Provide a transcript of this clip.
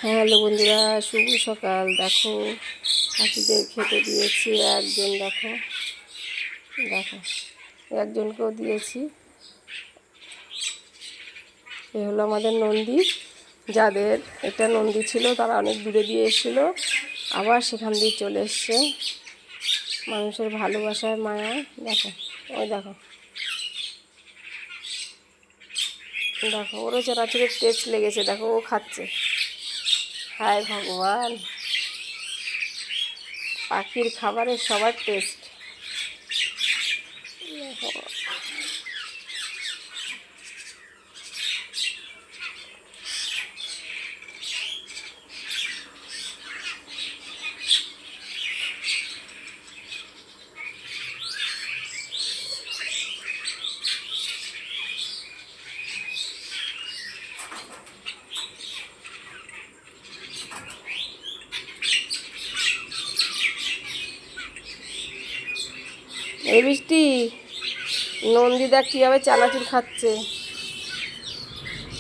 Hello বন্ধুরা, শুভ সকাল। দেখো পাখিদের খেতে দিয়েছি। একজন দেখো দেখো একজনকেও দিয়েছি। এ হলো আমাদের নন্দী। যাদের এটা নন্দী ছিল তারা অনেক দূরে দিয়ে এসেছিল, আবার সেখান দিয়ে চলে এসছে মানুষের ভালোবাসায় মায়ায়। দেখো ওই দেখো দেখো ওরও চোরাচুরের টেস্ট লেগেছে। দেখো ও খাচ্ছে। হায় ভগবান, পাখির খাবারের সবার টেস্ট। এই বৃষ্টি, নন্দিদা কীভাবে চানাচুর খাচ্ছে।